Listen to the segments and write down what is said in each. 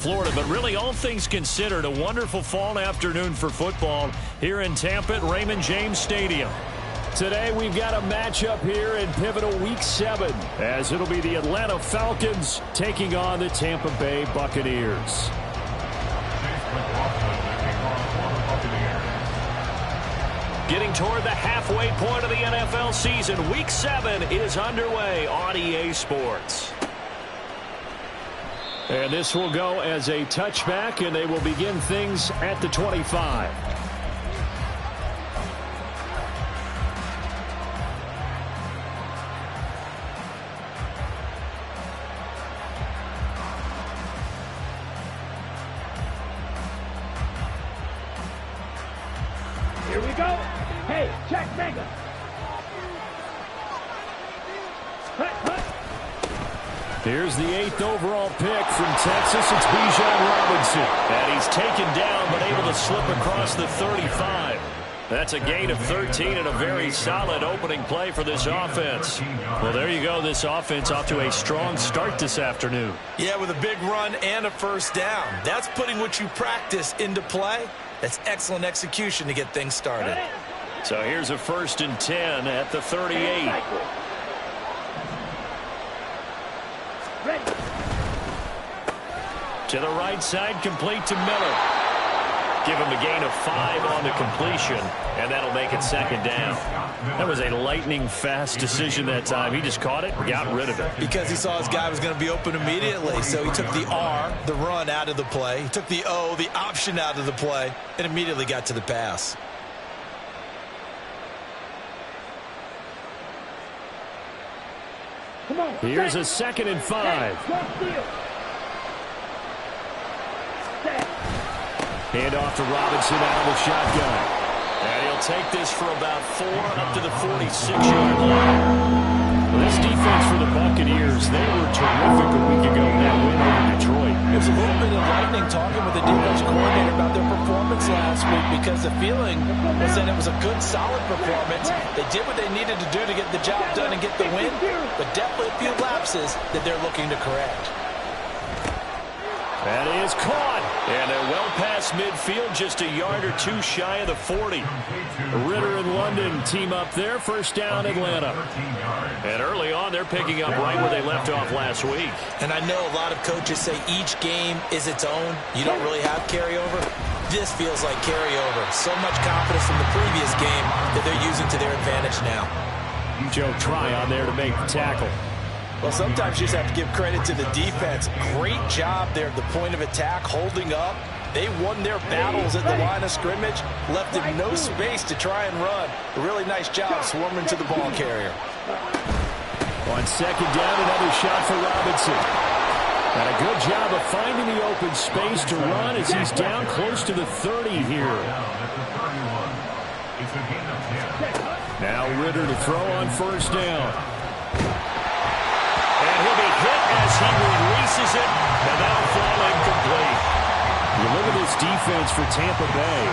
Florida, but really all things considered, a wonderful fall afternoon for football here in Tampa at Raymond James Stadium. Today we've got a matchup here in pivotal Week 7 as it'll be the Atlanta Falcons taking on the Tampa Bay Buccaneers. Getting toward the halfway point of the NFL season, Week 7 is underway on EA Sports. And this will go as a touchback, and they will begin things at the 25. Here we go. Hey, check mega. Here's the 8th overall pick from Texas. It's Bijan Robinson. And he's taken down but able to slip across the 35. That's a gain of 13 and a very solid opening play for this offense. Well, there you go. This offense off to a strong start this afternoon. Yeah, with a big run and a first down. That's putting what you practice into play. That's excellent execution to get things started. So here's a 1st and 10 at the 38. To the right side, complete to Miller. Give him a gain of 5 on the completion, and that'll make it 2nd down. That was a lightning-fast decision that time. He just caught it and got rid of it. Because he saw his guy was going to be open immediately, so he took the R, the run, out of the play. He took the O, the option, out of the play, and immediately got to the pass. Here's a 2nd and 5. Hand off to Robinson out of the shotgun. And he'll take this for about 4 up to the 46-yard line. Well, this defense for the Buccaneers, they were terrific a week ago in that win over Detroit. It was a little bit enlightening talking with the defense coordinator about their performance last week because the feeling was that it was a good, solid performance. They did what they needed to do to get the job done and get the win, but definitely a few lapses that they're looking to correct. That is caught. And they're well past midfield, just a yard or 2 shy of the 40. Ritter and London team up there. 1st down, Atlanta. And early on, they're picking up right where they left off last week. And I know a lot of coaches say each game is its own. You don't really have carryover. This feels like carryover. So much confidence from the previous game that they're using to their advantage now. Joe Tryon there to make the tackle. Well, sometimes you just have to give credit to the defense. Great job there at the point of attack, holding up. They won their battles at the line of scrimmage, left them no space to try and run. A really nice job swarming to the ball carrier. On 2nd down, another shot for Robinson. And a good job of finding the open space to run as he's down close to the 30 here. Now Ritter to throw on 1st down. And he'll be hit as he releases it, and that'll fall incomplete. You look at this defense for Tampa Bay.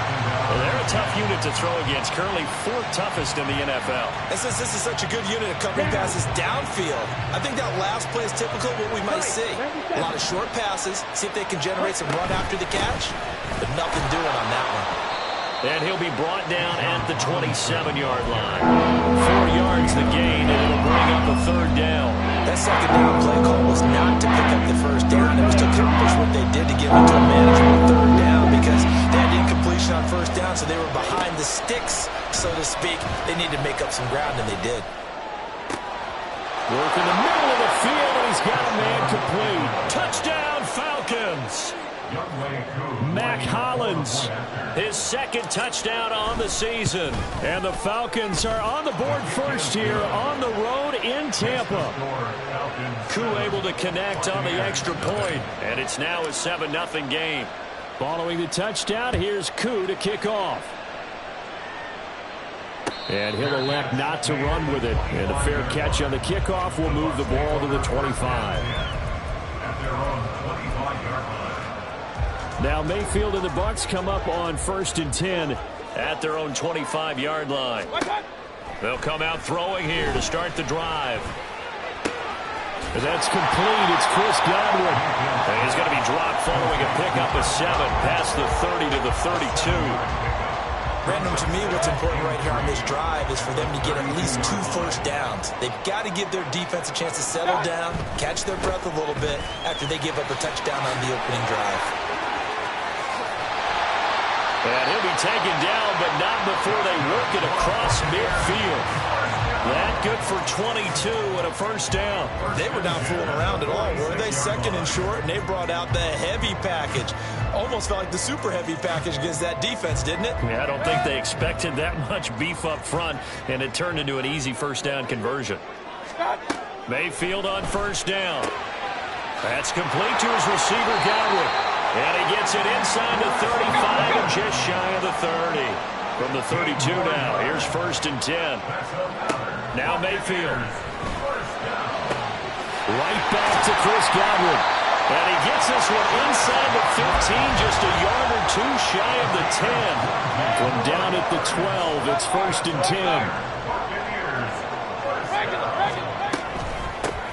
Well, they're a tough unit to throw against, currently 4th toughest in the NFL. And since this is such a good unit of covering passes downfield, I think that last play is typical of what we might see. A lot of short passes, see if they can generate some run after the catch, but nothing doing on that one. And he'll be brought down at the 27-yard line. 4 yards the gain, and it'll bring up a 3rd down. That 2nd down play call was not to pick up the 1st down. It was to accomplish what they did to get into a manageable 3rd down because they had incompletion on 1st down, so they were behind the sticks, so to speak. They needed to make up some ground, and they did. Work in the middle of the field, and he's got a man complete. Touchdown, Falcons! Mac Hollins, his 2nd touchdown on the season. And the Falcons are on the board first here on the road in Tampa. Koo able to connect on the extra point, and it's now a 7-0 game. Following the touchdown, here's Koo to kick off. And he'll elect not to run with it. And a fair catch on the kickoff will move the ball to the 25. Now Mayfield and the Bucs come up on 1st and 10 at their own 25-yard line. They'll come out throwing here to start the drive. And that's complete. It's Chris Godwin. And He's going to be dropped following a pickup of 7 past the 30 to the 32. Brandon, to me, what's important right here on this drive is for them to get at least 2 first downs. They've got to give their defense a chance to settle down, catch their breath a little bit after they give up a touchdown on the opening drive. And he'll be taken down, but not before they work it across midfield. That good for 22 and a first down. They were not fooling around at all, were they? Second and short, and they brought out the heavy package. Almost felt like the super heavy package against that defense, didn't it? Yeah, I don't think they expected that much beef up front, and it turned into an easy first down conversion. Mayfield on first down. That's complete to his receiver, Godwin. And he gets it inside the 35 and just shy of the 30. From the 32 now, here's first and 10. Now Mayfield. Right back to Chris Godwin. And he gets this one inside the 15, just a yard or 2 shy of the 10. From down at the 12, it's first and 10.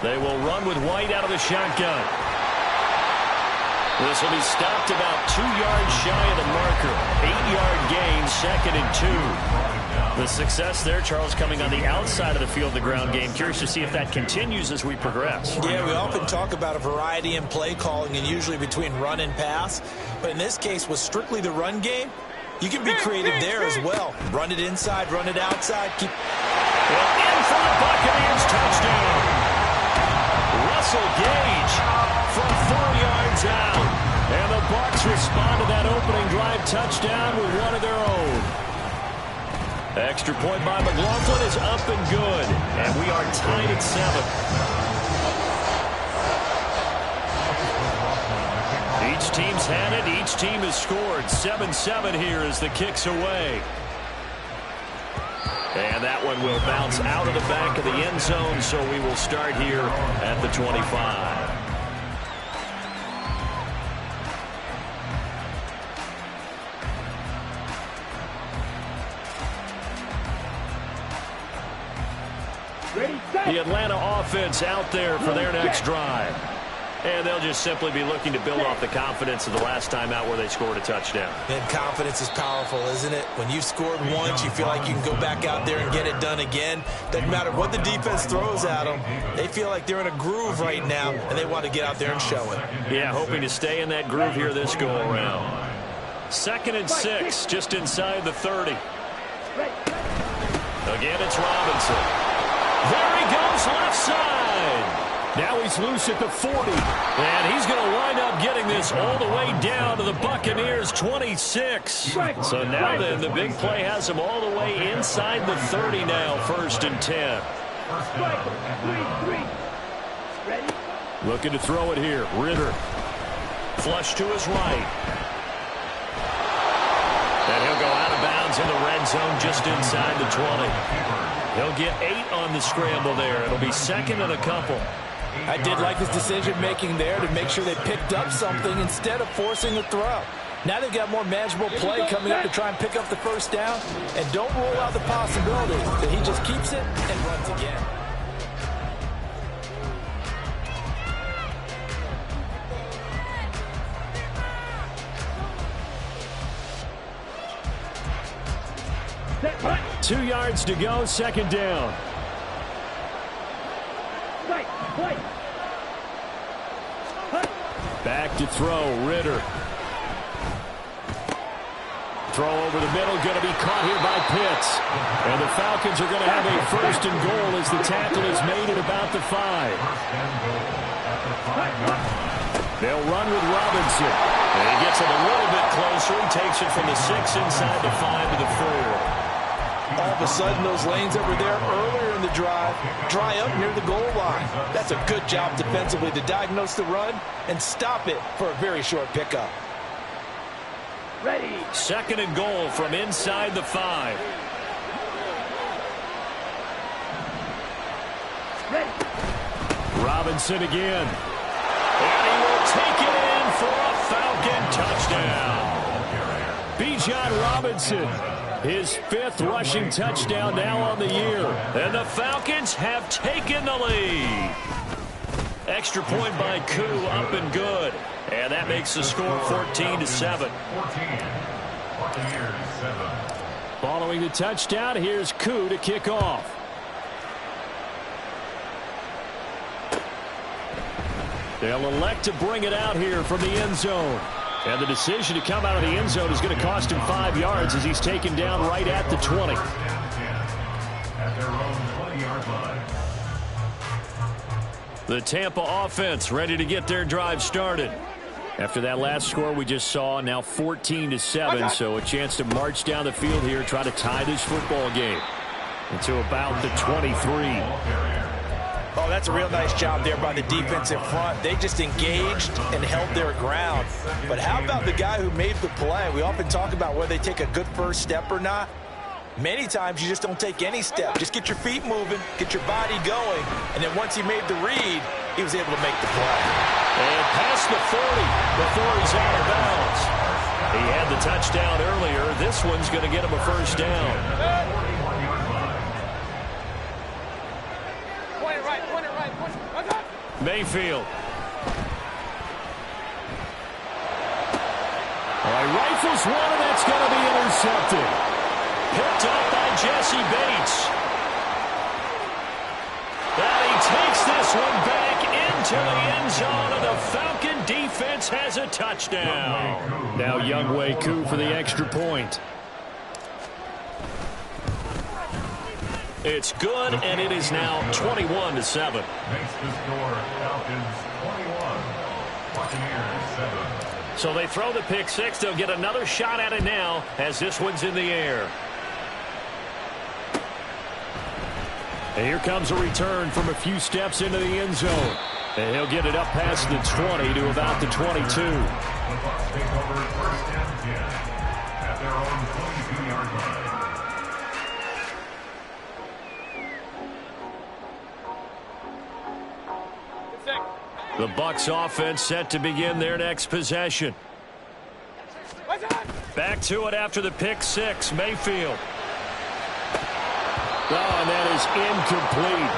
They will run with White out of the shotgun. This will be stopped about 2 yards shy of the marker. 8-yard gain, second and 2. The success there, Charles, coming on the outside of the field, the ground game. Curious to see if that continues as we progress. Yeah, we often talk about a variety in play calling and usually between run and pass. But in this case, with strictly the run game, you can be creative there as well. Run it inside, run it outside. Keep in for the Buccaneers touchdown. Russell Gage from 4 yards out. And the Bucs respond to that opening drive touchdown with one of their own. Extra point by McLaughlin is up and good. And we are tied at 7. Each team's had it. Each team has scored. 7-7 here as the kick's away. And that one will bounce out of the back of the end zone, so we will start here at the 25. The Atlanta offense out there for their next drive. And they'll just simply be looking to build off the confidence of the last time out where they scored a touchdown. And confidence is powerful, isn't it? When you've scored once, you feel like you can go back out there and get it done again. Doesn't matter what the defense throws at them. They feel like they're in a groove right now, and they want to get out there and show it. Yeah, hoping to stay in that groove here this go-around. 2nd and 6, just inside the 30. Again, it's Robinson. There he goes, left side. Now he's loose at the 40. And he's going to wind up getting this all the way down to the Buccaneers' 26. So now then, the big play has him all the way inside the 30 now, 1st and 10. Looking to throw it here. Ritter. Flush to his right. And he'll go out of bounds in the red zone just inside the 20. He'll get 8 on the scramble there. It'll be 2nd and a couple. I did like his decision-making there to make sure they picked up something instead of forcing a throw. Now they've got more manageable play coming up to try and pick up the first down. And don't rule out the possibility that he just keeps it and runs again. Set, 2 yards to go, 2nd down. Back to throw, Ritter. Throw over the middle, going to be caught here by Pitts. And the Falcons are going to have a 1st and goal as the tackle is made at about the 5. They'll run with Robinson. And he gets it a little bit closer. He takes it from the 6 inside the 5 to the 4. All of a sudden, those lanes that were there earlier in the drive dry up near the goal line. That's a good job defensively to diagnose the run and stop it for a very short pickup. ready. 2nd and goal from inside the 5. Ready. Robinson again. And he will take it in for a Falcon touchdown. Bijan Robinson, his 5th rushing touchdown now on the year. And the Falcons have taken the lead. Extra point by Koo, up and good. And that makes the score 14-7. Following the touchdown, here's Koo to kick off. They'll elect to bring it out here from the end zone. And the decision to come out of the end zone is going to cost him 5 yards as he's taken down right at the 20. The Tampa offense ready to get their drive started. After that last score we just saw, now 14-7, so a chance to march down the field here, try to tie this football game into about the 23. Oh, that's a real nice job there by the defense in front. They just engaged and held their ground. But how about the guy who made the play? We often talk about whether they take a good first step or not. Many times you just don't take any step. Just get your feet moving, get your body going, and then once he made the read, he was able to make the play. And past the 40 before he's out of bounds. He had the touchdown earlier. This one's going to get him a first down. Mayfield. All right, rifles one, and that's going to be intercepted. Picked up by Jesse Bates. And he takes this one back into the end zone, and the Falcon defense has a touchdown. Now Younghoe Koo for the extra point. It's good, and it is now 21-7. Makes the score Falcons 21, Buccaneers 7. So they throw the pick six. They'll get another shot at it now as this one's in the air. And here comes a return from a few steps into the end zone. And he'll get it up past the 20 to about the 22. The Bucs take over first and 10 at their own 22-yard line. The Bucs offense set to begin their next possession. Back to it after the pick six. Mayfield. Oh, and that is incomplete.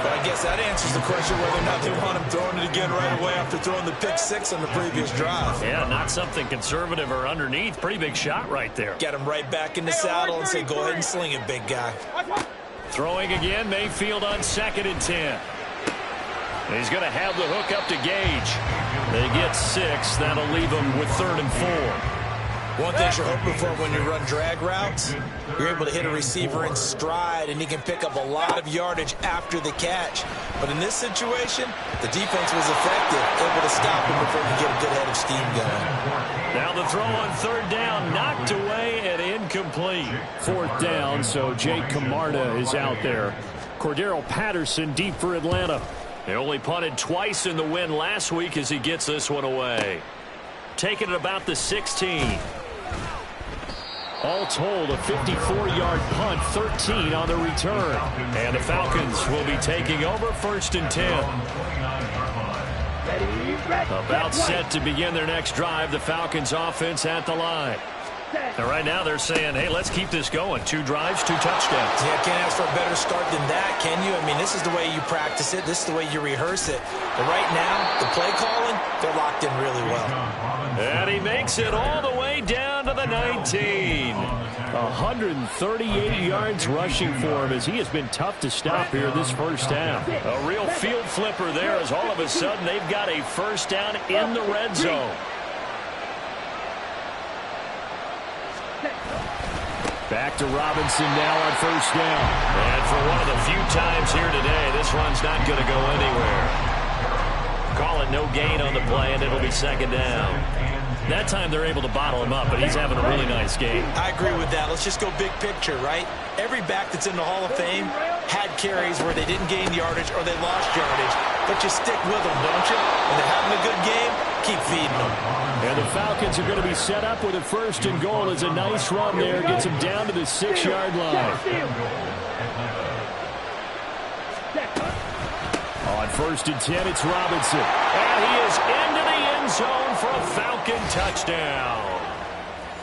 But I guess that answers the question whether or not they want him throwing it again right away after throwing the pick six on the previous drive. Yeah, not something conservative or underneath. Pretty big shot right there. Get him right back in the saddle and say, go ahead and sling it, big guy. Throwing again, Mayfield on 2nd and 10. He's going to have the hook up to Gage. They get 6. That'll leave them with 3rd and 4. One thing you're hoping for when you run drag routes, you're able to hit a receiver in stride, and he can pick up a lot of yardage after the catch. But in this situation, the defense was effective, able to stop him before he could get a good head of steam going. Now the throw on 3rd down, knocked away and incomplete. 4th down, so Jake Camarda is out there. Cordero Patterson deep for Atlanta. They only punted twice in the win last week as he gets this one away. Taking it about the 16. All told, a 54-yard punt, 13 on the return. And the Falcons will be taking over 1st and 10. About set to begin their next drive, the Falcons offense at the line. And right now they're saying, hey, let's keep this going. 2 drives, 2 touchdowns. Yeah, can't ask for a better start than that, can you? I mean, this is the way you practice it. This is the way you rehearse it. But right now, the play calling, they're locked in really well. And he makes it all the way down to the 19. 138 yards rushing for him as he has been tough to stop here this first half. A real field flipper there as all of a sudden they've got a first down in the red zone. Back to Robinson now on 1st down. And for one of the few times here today, this run's not going to go anywhere. Call it no gain on the play, and it'll be 2nd down. That time they're able to bottle him up, but he's having a really nice game. I agree with that. Let's just go big picture, right? Every back that's in the Hall of Fame had carries where they didn't gain yardage or they lost yardage. But you stick with them, don't you? When they're having a good game, keep feeding them. And the Falcons are going to be set up with a 1st and goal as a nice run there. Gets them down to the 6-yard line. On 1st and 10, it's Robinson. And he is into the end zone for a Falcon touchdown.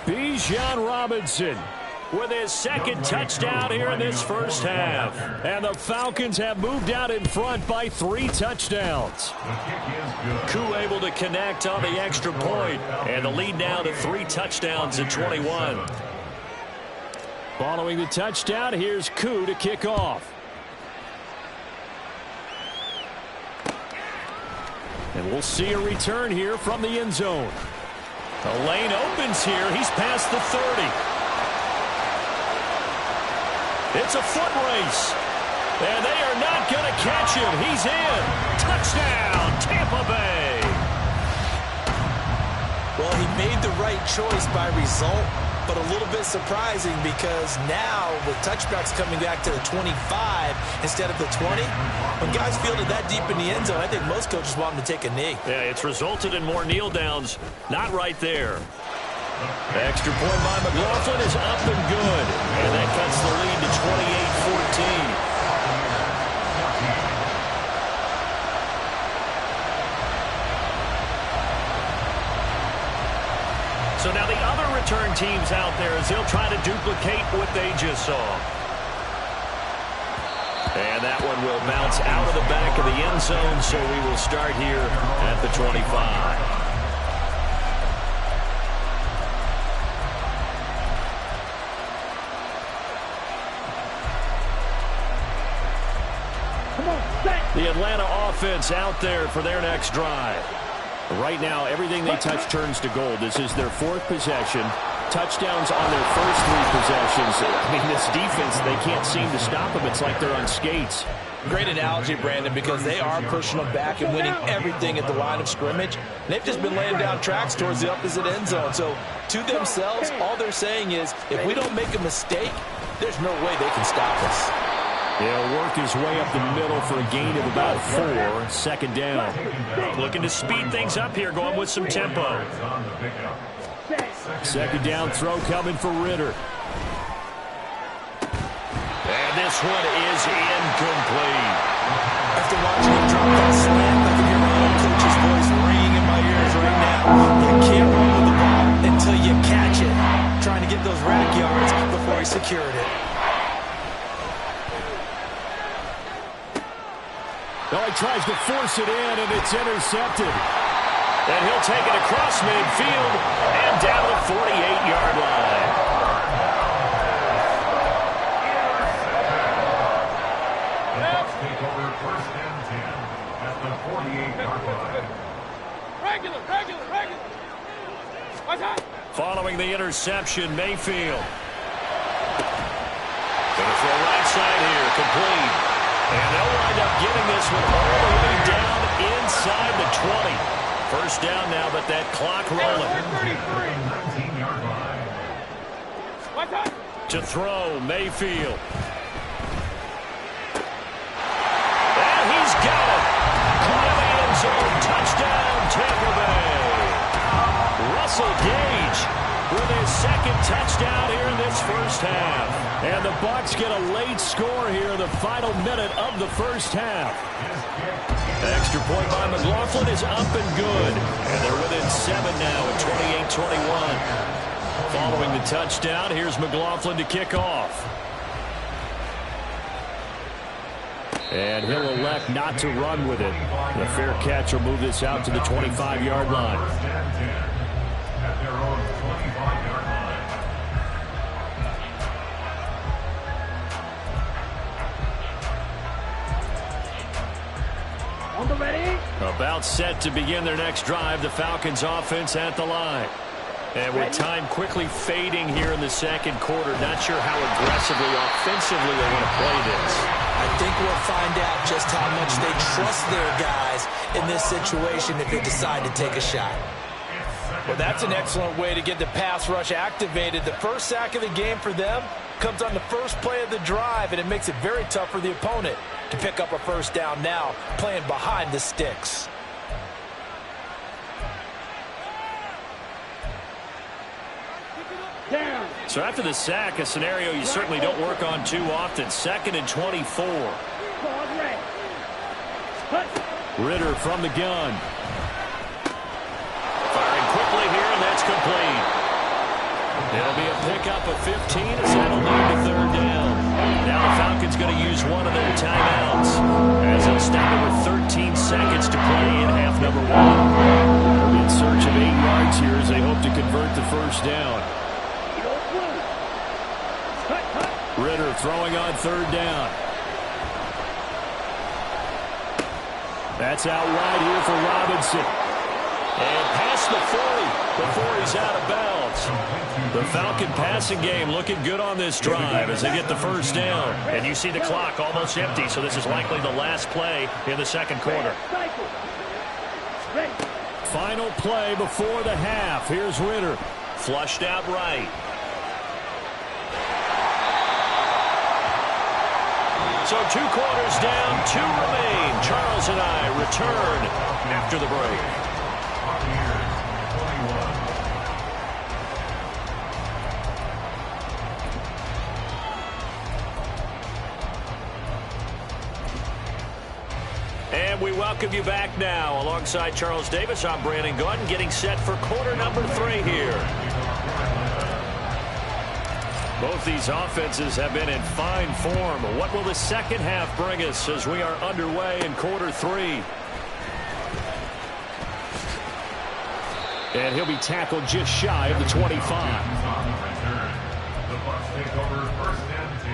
Bijan Robinson with his second touchdown here in this first half. And the Falcons have moved out in front by 3 touchdowns. Koo able to connect on the extra point, and the lead now to 3 touchdowns at 21. Following the touchdown, here's Koo to kick off. And we'll see a return here from the end zone. The lane opens here. He's past the 30. It's a foot race. And they are not going to catch him. He's in. Touchdown, Tampa Bay. Well, he made the right choice by result, but a little bit surprising because now with touchbacks coming back to the 25 instead of the 20, when guys fielded that deep in the end zone, I think most coaches want them to take a knee. Yeah, it's resulted in more kneel downs. Not right there. The extra point by McLaughlin is up and good. And that cuts the lead to 28-14. So now the other return teams out there as they'll try to duplicate what they just saw. And that one will bounce out of the back of the end zone, so we will start here at the 25. The Atlanta offense out there for their next drive. Right now, everything they touch turns to gold. This is their 4th possession. Touchdowns on their first 3 possessions. I mean, this defense, they can't seem to stop them. It's like they're on skates. Great analogy, Brandon, because they are pushing them back and winning everything at the line of scrimmage. They've just been laying down tracks towards the opposite end zone. So, to themselves, all they're saying is, if we don't make a mistake, there's no way they can stop us. He'll work his way up the middle for a gain of about 4. Second down. Looking to speed things up here, going with some tempo. Second down throw coming for Ritter. And this one is incomplete. After watching him drop that slant, I can hear my own coach's voice ringing in my ears right now. You can't run with the ball until you catch it. Trying to get those rack yards before he secured it. Well, he tries to force it in, and it's intercepted. And he'll take it across midfield and down the 48-yard line. Take over 1st and 10 at the 48-yard line. Regular. Watch out. Following the interception, Mayfield. Gonna throw right side here, complete. And they'll wind up getting this one all the way down inside the 20. First down now, but that clock rolling. 19-yard line. Watch out. To throw, Mayfield. And he's got it. Caught in the end zone. Touchdown, Tampa Bay. Russell Gage with his 2nd touchdown here in this first half. And the Bucs get a late score here in the final minute of the first half. Extra point by McLaughlin is up and good. And they're within 7 now at 28-21. Following the touchdown, here's McLaughlin to kick off. And he'll elect not to run with it. The fair catch will move this out to the 25-yard line. 1st and 10 at their own 25-yard line. Ready? About set to begin their next drive, the Falcons offense at the line. And with time quickly fading here in the second quarter, not sure how aggressively, offensively they want to play this. I think we'll find out just how much they trust their guys in this situation if they decide to take a shot. Well, that's an excellent way to get the pass rush activated. The first sack of the game for them comes on the first play of the drive, and it makes it very tough for the opponent to pick up a first down now, playing behind the sticks. Down. So after the sack, a scenario you certainly don't work on too often. 2nd and 24. Ball ready. Ritter from the gun. Firing quickly here, and that's complete. It'll be a pickup of 15 as that'll lead to third down. Now the Falcons going to use one of their timeouts as they'll stop it with 13 seconds to play in half number one. They'll be in search of 8 yards here as they hope to convert the first down. Ritter throwing on third down. That's out wide here for Robinson. And past the 40 before he's out of bounds. The Falcon passing game looking good on this drive as they get the first down. And you see the clock almost empty, so this is likely the last play in the second quarter. Final play before the half. Here's Ritter. Flushed out right. So 2 quarters down, 2 remain. Charles and I return after the break. And we welcome you back now. Alongside Charles Davis, I'm Brandon Gordon, getting set for quarter number 3 here. Both these offenses have been in fine form. What will the second half bring us as we are underway in quarter 3? And he'll be tackled just shy of the 25. The Bucs take over first and 10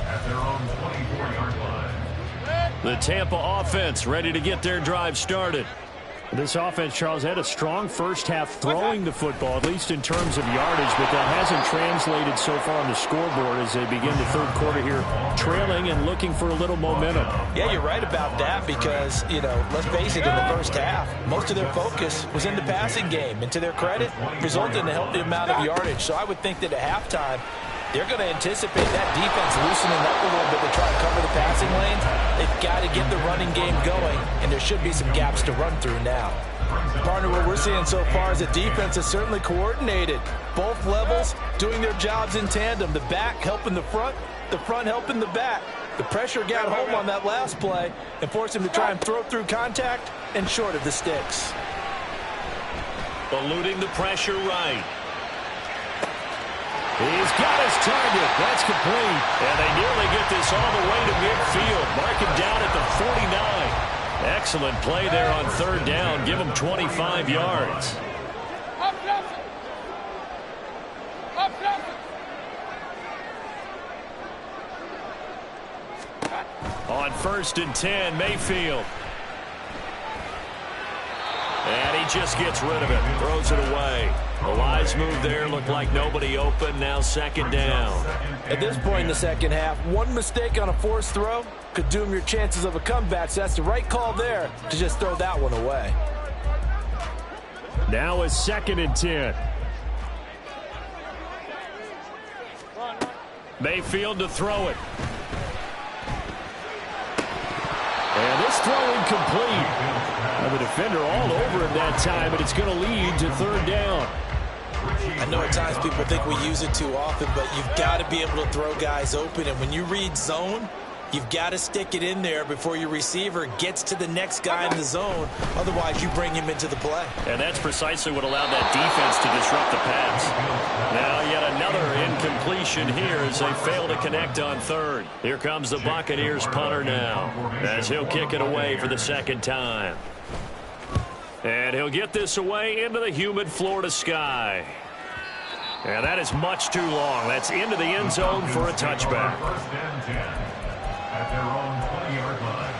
at their own 24-yard line. The Tampa offense ready to get their drive started. This offense, Charles, had a strong first half throwing the football, at least in terms of yardage, but that hasn't translated so far on the scoreboard as they begin the third quarter here, trailing and looking for a little momentum. Yeah, you're right about that because, let's face it, in the first half, most of their focus was in the passing game. And to their credit, resulted in a healthy amount of yardage. So I would think that at halftime, they're going to anticipate that defense loosening up a little bit to try and cover the passing lanes. They've got to get the running game going, and there should be some gaps to run through now. Partner, what we're seeing so far is the defense is certainly coordinated. Both levels doing their jobs in tandem. The back helping the front helping the back. The pressure got home on that last play and forced him to try and throw through contact and short of the sticks. Eluding the pressure right. He's got his target. That's complete. And they nearly get this all the way to midfield. Mark him down at the 49. Excellent play there on third down. Give him 25 yards. On first and 10, Mayfield. And he just gets rid of it. Throws it away. A wise move there. Looked like nobody open. Now second down. At this point in the second half, one mistake on a forced throw could doom your chances of a comeback. So that's the right call there to just throw that one away. Now a second and 10. Mayfield to throw it. And this throw incomplete. Now the defender all over him that time, but it's going to lead to third down. I know at times people think we use it too often, but you've got to be able to throw guys open. And when you read zone, you've got to stick it in there before your receiver gets to the next guy in the zone. Otherwise, you bring him into the play. And that's precisely what allowed that defense to disrupt the pass. Now yet another incompletion here as they fail to connect on third. Here comes the Buccaneers punter now as he'll kick it away for the second time. And he'll get this away into the humid Florida sky. And that is much too long. That's into the end zone for a touchback. First and 10 at their own 20-yard line.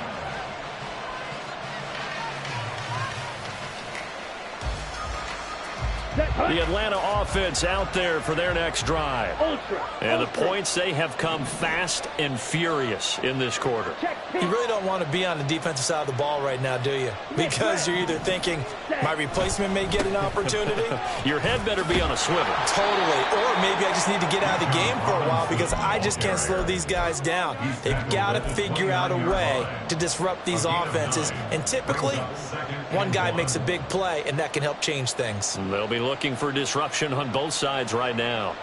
The Atlanta offense out there for their next drive. And the points, they have come fast and furious in this quarter. You really don't want to be on the defensive side of the ball right now, do you? Because you're either thinking, my replacement may get an opportunity. Your head better be on a swivel. Totally. Or maybe I just need to get out of the game for a while because I just can't slow these guys down. They've got to figure out a way to disrupt these offenses. And typically, one guy makes a big play, and that can help change things. They'll be looking for disruption on both sides right now.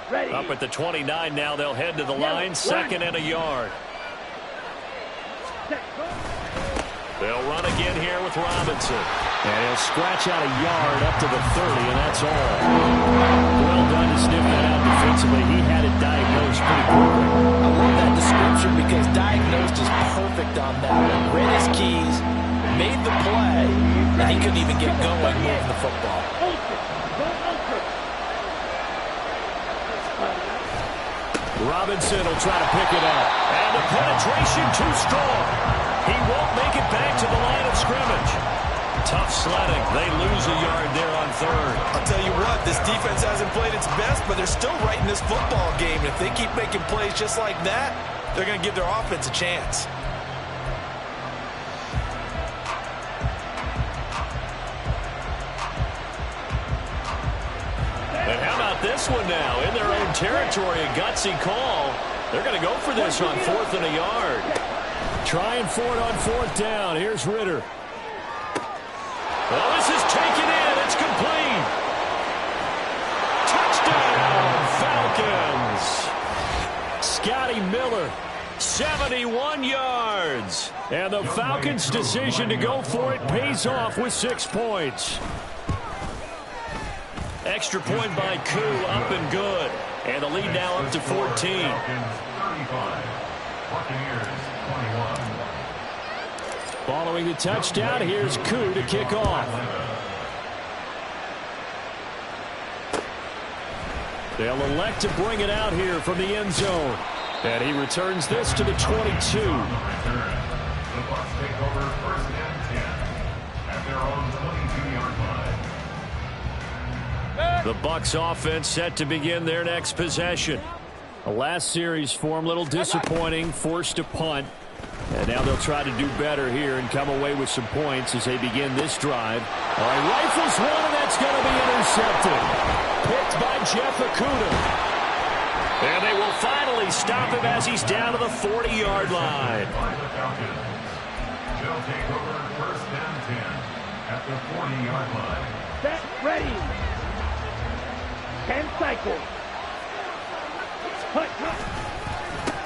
Up at the 29 now, they'll head to the line, second and a yard. They'll run again here with Robinson. And he'll scratch out a yard up to the 30, and that's all. Well done to sniff that out defensively. He had it diagnosed pretty quickly. I love that description because diagnosed is perfect on that one. Read his keys, made the play, and he couldn't even get going moving the football. Robinson will try to pick it up. And the penetration too strong. He won't make it back to the line of scrimmage. Tough sledding. They lose a yard there on third. I'll tell you what, this defense hasn't played its best, but they're still right in this football game. And if they keep making plays just like that, they're going to give their offense a chance. And how about this one now? In their own territory, a gutsy call. They're going to go for this on 4th and a yard. Trying for it on 4th down. Here's Ritter. Well, this is taken in. It's complete. Touchdown, Falcons. Scotty Miller, 71 yards. And the Falcons' decision to go for it pays off with 6 points. Extra point by Koo, up and good. And the lead now up to 14. Following the touchdown, here's Koo to kick off. They'll elect to bring it out here from the end zone. And he returns this to the 22. The Bucs take over 1st and 10 at their own 22-yard line. The Bucs offense set to begin their next possession. The last series for him, a little disappointing, forced a punt. And now they'll try to do better here and come away with some points as they begin this drive. All right, rifles one, and that's going to be intercepted. Picked by Jeff Okudah. And they will finally stop him as he's down to the 40-yard line. They'll take over 1st and 10 at the 40-yard line. Set, ready. 10 cycles. Hut.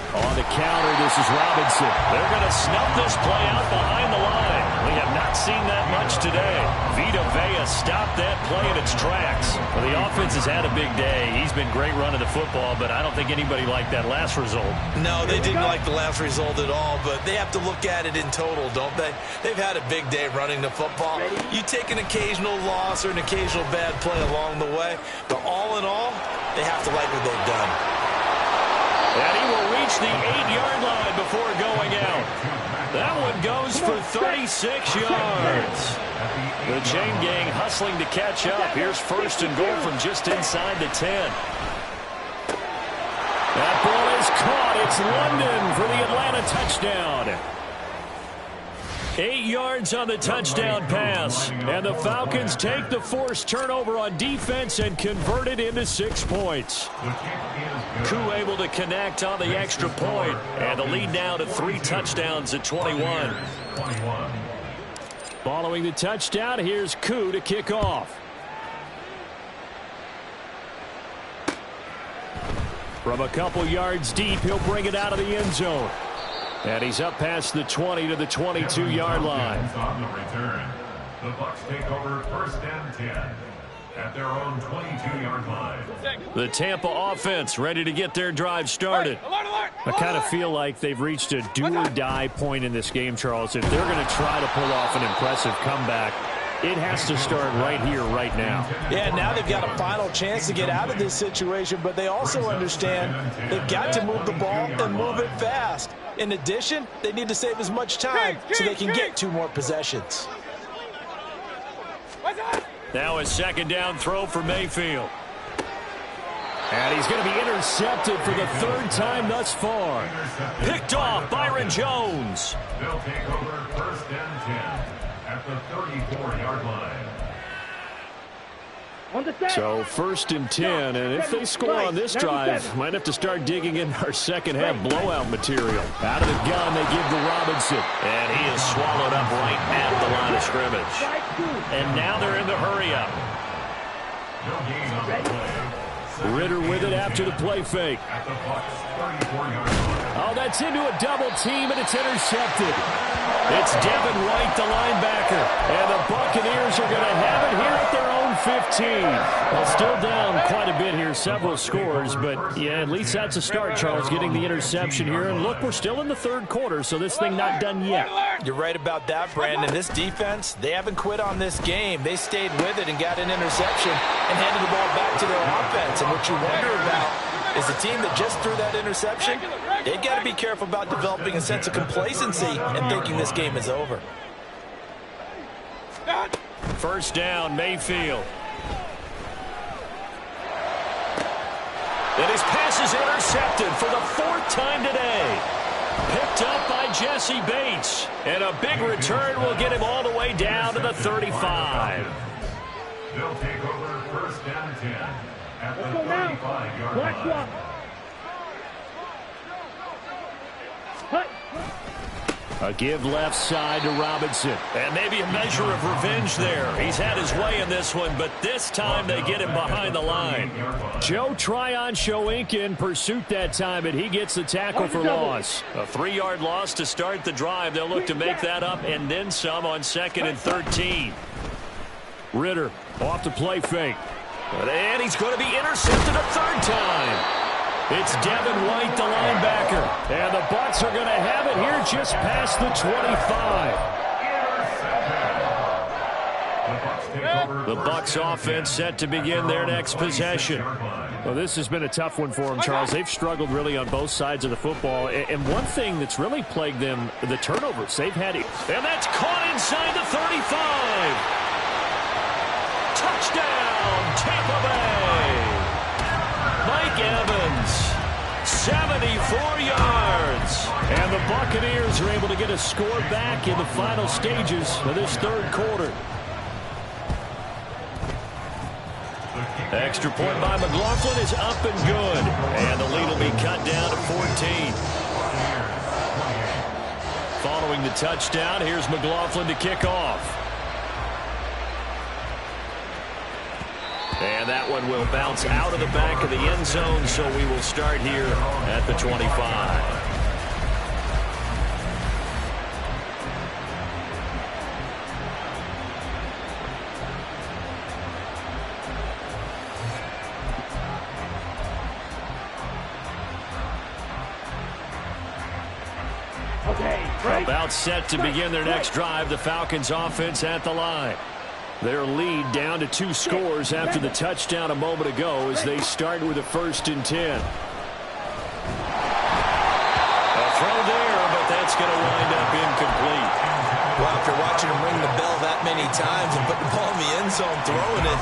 On the counter, this is Robinson. They're going to snuff this play out behind the line. We have not seen that much today. Vita Vea stopped that play in its tracks. Well, the offense has had a big day. He's been great running the football, but I don't think anybody liked that last result. No, they didn't like the last result at all, but they have to look at it in total, don't they? They've had a big day running the football. You take an occasional loss or an occasional bad play along the way, but all in all, they have to like what they've done. And he will reach the 8-yard line before going out. That one goes for 36 yards. The chain gang hustling to catch up. Here's 1st and goal from just inside the 10. That ball is caught. It's London for the Atlanta touchdown. 8 yards on the touchdown pass. And the Falcons take the forced turnover on defense and convert it into 6 points. Koo able to connect on the extra point. And the lead now to 3 touchdowns at 21. Following the touchdown, here's Koo to kick off. From a couple yards deep, he'll bring it out of the end zone. And he's up past the 20 to the 22-yard line. On the return, the Bucs take over 1st and 10 at their own 22-yard line. The Tampa offense ready to get their drive started. I kind of feel like they've reached a do-or-die point in this game, Charles. If they're going to try to pull off an impressive comeback, it has to start right here, right now. Yeah, now they've got a final chance to get out of this situation, but they also understand they've got to move the ball and move it fast. In addition, they need to save as much time so they can get 2 more possessions. Now a 2nd down throw for Mayfield. And he's going to be intercepted for the 3rd time thus far. Picked off Byron Jones. They'll take over 1st and 10 at the 34-yard line. So 1st and 10, and if they score on this drive, might have to start digging in our second-half blowout material. Out of the gun, they give to Robinson. And he is swallowed up right at the line of scrimmage. And now they're in the hurry-up. No gain on the play. Ritter with it after the play fake. At the Bucs 34-yard line. Oh, that's into a double team, and it's intercepted. It's Devin White, the linebacker. And the Buccaneers are going to have it here at their own 15. Well, still down quite a bit here, several scores. But, yeah, at least that's a start, Charles, getting the interception here. And, look, we're still in the third quarter, so this thing not done yet. You're right about that, Brandon. This defense, they haven't quit on this game. They stayed with it and got an interception and handed the ball back to their offense. And what you wonder about is the team that just threw that interception, they've got to be careful about developing a sense of complacency and thinking this game is over. First down, Mayfield. And his pass is intercepted for the fourth time today. Picked up by Jesse Bates. And a big return will get him all the way down to the 35. They'll take over first down 10 at the 35-yard line. A give left side to Robinson. And maybe a measure of revenge there. He's had his way in this one, but this time they get him behind the line. Joe Tryon showing in pursuit that time, and he gets the tackle for loss. A 3-yard loss to start the drive. They'll look to make that up and then some on 2nd and 13. Ritter off the play fake. And he's going to be intercepted a third time. It's Devin White, the linebacker. And the Bucs are going to have it here just past the 25. The Bucs offense set to begin their next possession. Well, this has been a tough one for them, Charles. They've struggled really on both sides of the football. And one thing that's really plagued them, the turnovers. They've had it. And that's caught inside the 35. Touchdown, Tampa Bay. Mike Evans, 74 yards. And the Buccaneers are able to get a score back in the final stages of this third quarter. Extra point by McLaughlin is up and good. And the lead will be cut down to 14. Following the touchdown, here's McLaughlin to kick off. And that one will bounce out of the back of the end zone, so we will start here at the 25. About set to begin their next drive, the Falcons offense at the line. Their lead down to 2 scores after the touchdown a moment ago as they start with a 1st and 10. A throw there, but that's going to wind up incomplete. Well, after watching him ring the bell that many times and put the ball in the end zone, throwing it,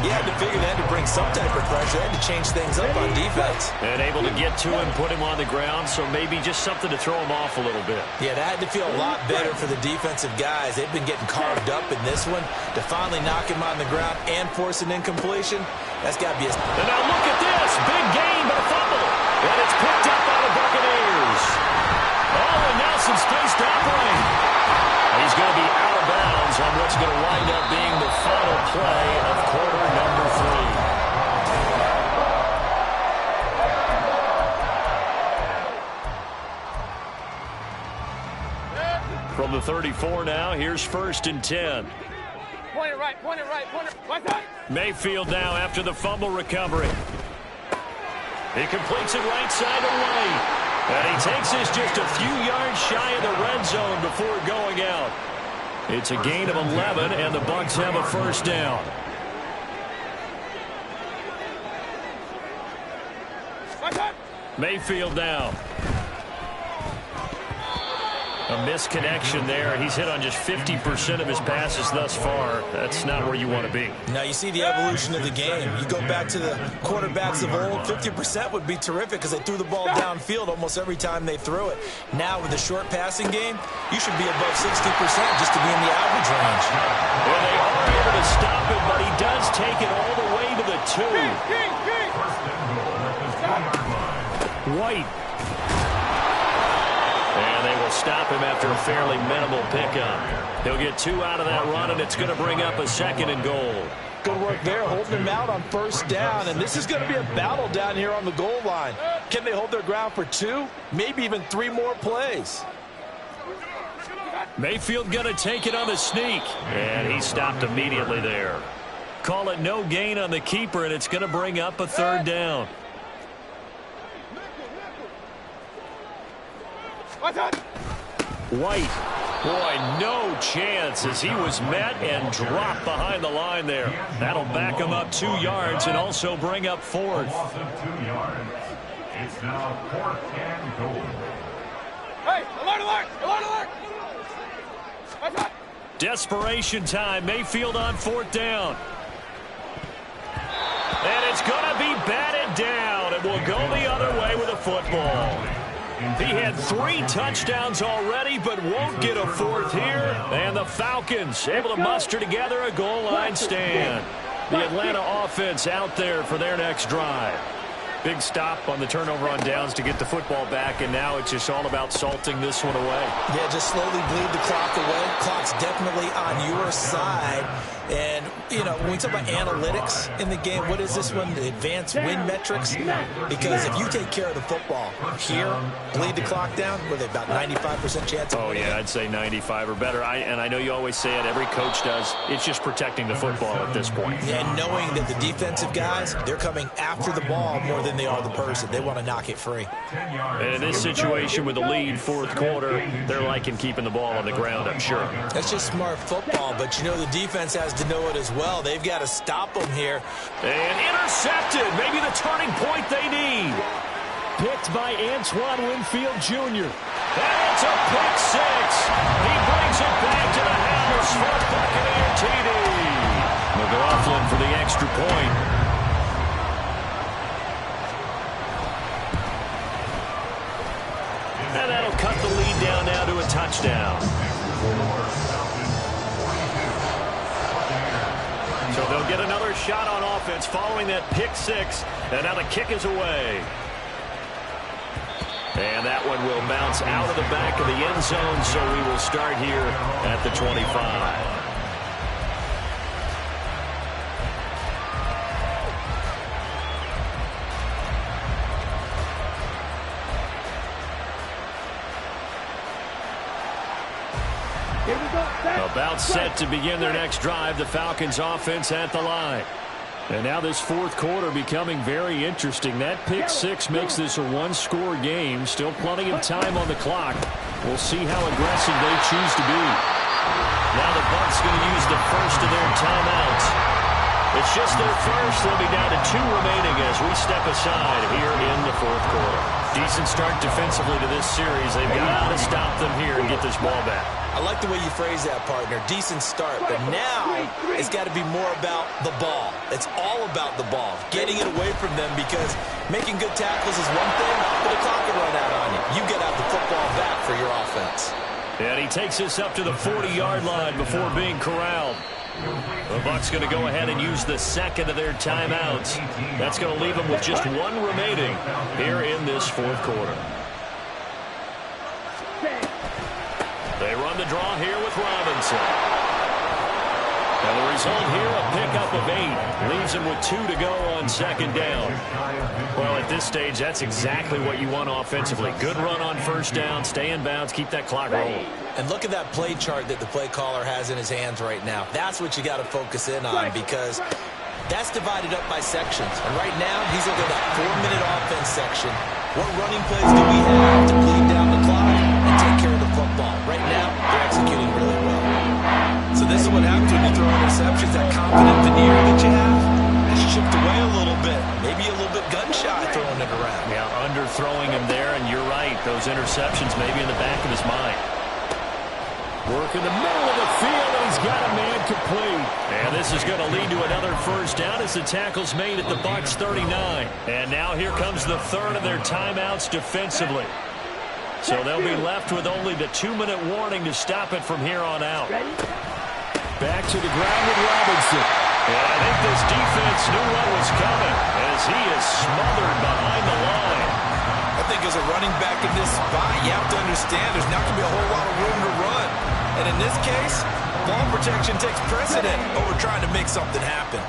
you had to figure they had to bring some type of pressure. They had to change things up on defense. And able to get to him, put him on the ground, so maybe just something to throw him off a little bit. Yeah, that had to feel a lot better for the defensive guys. They've been getting carved up in this one. To finally knock him on the ground and force an incompletion, that's got to be a... And now look at this. Big gain, but a fumble. And it's picked up by the Buccaneers. Oh, and now some space to operate. He's going to be out of bounds on what's going to wind up being the final play of quarter number 3. From the 34 now, here's 1st and 10. Point it right, point it right, point it right. Mayfield now after the fumble recovery. He completes it right side to White. And he takes this just a few yards shy of the red zone before going out. It's a gain of 11, and the Bucs have a 1st down. Mayfield now. A misconnection there. He's hit on just 50% of his passes thus far. That's not where you want to be. Now you see the evolution of the game. You go back to the quarterbacks of old, 50% would be terrific because they threw the ball downfield almost every time they threw it. Now with the short passing game, you should be above 60% just to be in the average range. Well, they are able to stop it, but he does take it all the way to the 2. White. And they will stop him after a fairly minimal pickup. He'll get 2 out of that run, and it's going to bring up a 2nd and goal. Good work there, holding him out on 1st down, and this is going to be a battle down here on the goal line. Can they hold their ground for 2, maybe even 3 more plays? Mayfield going to take it on the sneak. And he stopped immediately there. Call it no gain on the keeper, and it's going to bring up a third down. White. Boy, no chance as he was met and dropped behind the line there. That'll back him up 2 yards and also bring up fourth. Loss of 2 yards. It's now 4th and goal. Hey, alert, alert, alert, alert. Desperation time. Mayfield on 4th down. And it's going to be batted down. It will go the other way with a football. He had 3 touchdowns already, but won't get a 4th here. And the Falcons able to muster together a goal line stand. The Atlanta offense out there for their next drive. Big stop on the turnover on downs to get the football back, and now it's just all about salting this one away. Yeah, just slowly bleed the clock away. Clock's definitely on your side. And, you know, when we talk about analytics in the game, what is this one? The advanced win metrics? Because if you take care of the football here, bleed the clock down, with about 95% chance of winning. Oh, yeah, I'd say 95 or better. And I know you always say it, every coach does. It's just protecting the football at this point. Yeah, and knowing that the defensive guys, they're coming after the ball more than they are the person. They want to knock it free. And in this situation with the lead, 4th quarter, they're liking keeping the ball on the ground, I'm sure. That's just smart football, but you know the defense has to know it as well. They've got to stop them here. And intercepted. Maybe the turning point they need. Picked by Antoine Winfield Jr. And it's a pick 6. He brings it back to the house for a Buccaneer TD. McLaughlin for the extra point. And that'll cut the lead down now to a touchdown. So they'll get another shot on offense following that pick 6. And now the kick is away. And that one will bounce out of the back of the end zone, so we will start here at the 25. About set to begin their next drive, the Falcons offense at the line. And now this 4th quarter becoming very interesting. That pick 6 makes this a 1-score game. Still plenty of time on the clock. We'll see how aggressive they choose to be. Now the Bucs going to use the first of their timeouts. It's just their first. They'll be down to 2 remaining as we step aside here in the 4th quarter. Decent start defensively to this series. They've got to stop them here and get this ball back. I like the way you phrase that, partner. Decent start, but now it's got to be more about the ball. It's all about the ball, getting it away from them, because making good tackles is one thing, but the clock can run out on you. You get out the football back for your offense. And he takes us up to the 40-yard line before being corralled. The Bucs going to go ahead and use the second of their timeouts. That's going to leave them with just 1 remaining here in this 4th quarter. They run the draw here with Robinson. And the result here, a pickup of 8. Leaves him with 2 to go on 2nd down. Well, at this stage, that's exactly what you want offensively. Good run on 1st down, stay in bounds, keep that clock rolling. And look at that play chart that the play caller has in his hands right now. That's what you got to focus in on, because that's divided up by sections. And right now, he's looking at that 4-minute offense section. What running plays do we have to bleed down the clock and take care of the football? Right now, they're executing really well. So this is what happens when you throw interceptions. That confident veneer that you have is chipped away a little bit. Maybe a little bit gun-shy throwing it around. Yeah, underthrowing him there, and you're right. Those interceptions may be in the back of his mind. Work in the middle of the field, and he's got a man complete. And this is going to lead to another 1st down as the tackle's made at the Bucs 39. And now here comes the 3rd of their timeouts defensively. So they'll be left with only the 2-minute warning to stop it from here on out. Back to the ground with Robinson. And I think this defense knew what was coming as he is smothered behind the line. I think as a running back in this spot, you have to understand there's not going to be a whole lot of room to run. And in this case, ball protection takes precedent over trying to make something happen.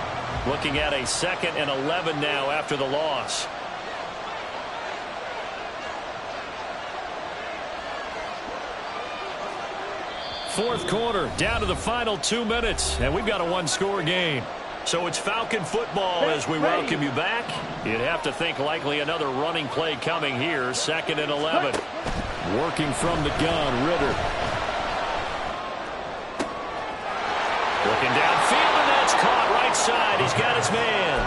Looking at a 2nd and 11 now after the loss. fourth quarter, down to the final 2 minutes, and we've got a one-score game. So it's Falcon football as we welcome you back. You'd have to think likely another running play coming here, 2nd and 11. Working from the gun, Ritter. Looking downfield, and that's caught right side. He's got his man.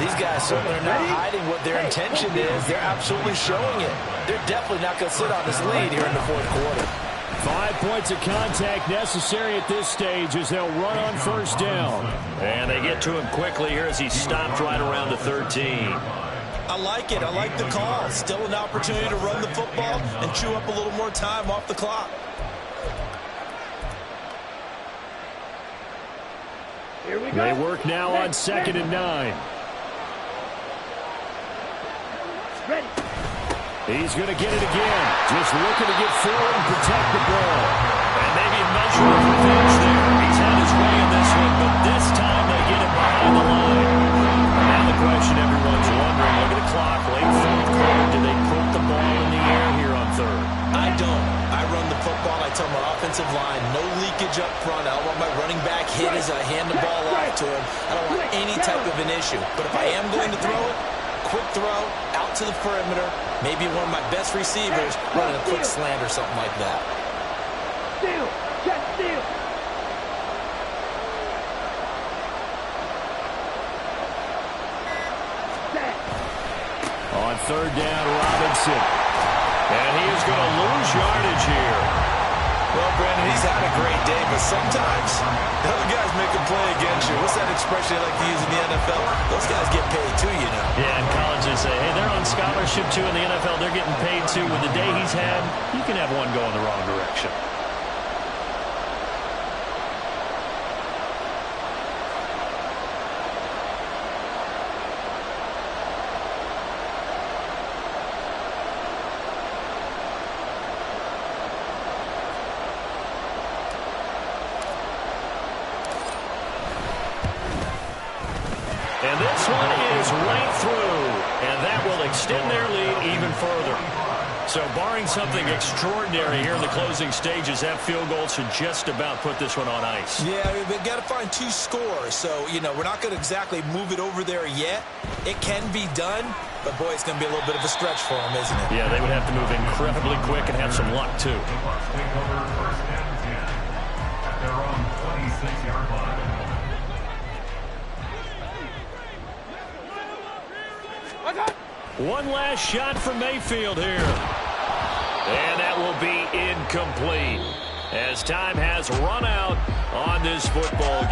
These guys certainly are not hiding what their intention is. They're absolutely showing it. They're definitely not going to sit on this lead here in the fourth quarter. 5 points of contact necessary at this stage as they'll run on first down. And they get to him quickly here as he stopped right around the 13. I like it. I like the call. Still an opportunity to run the football and chew up a little more time off the clock. Here we go. They work now on 2nd and 9. Ready. He's going to get it again. Just looking to get forward and protect the ball. And maybe a measure of revenge there. He's had his way in this one, but this time they get it behind the line. Now the question everyone's wondering, look at the clock, late fourth quarter, do they put the ball in the air here on 3rd? I don't. I run the football. I tell my offensive line, no leakage up front. I don't want my running back hit as I hand the ball off to him. I don't want any type of an issue. But if I am going to throw it, quick throw, out to the perimeter, maybe one of my best receivers running a quick slant or something like that. Steal. Jet steal. On 3rd down, Robinson. And he is going to lose yardage here. Well, Brandon, he's had a great day, but sometimes the other guys make a play against you. What's that expression they like to use in the NFL? Those guys get paid too, you know. Yeah, in college they say, hey, they're on scholarship too. In the NFL, they're getting paid too. With the day he's had, you can have one go in the wrong direction. And this one is right through, and that will extend their lead even further. So barring something extraordinary here in the closing stages, that field goal should just about put this one on ice. Yeah, we've got to find 2 scores. So, you know, we're not going to exactly move it over there yet. It can be done, but, boy, it's going to be a little bit of a stretch for them, isn't it? Yeah, they would have to move incredibly quick and have some luck, too. The Bucs take over 1st and 10 at their own 26-yard line. One last shot for Mayfield here. And that will be incomplete as time has run out on this football game.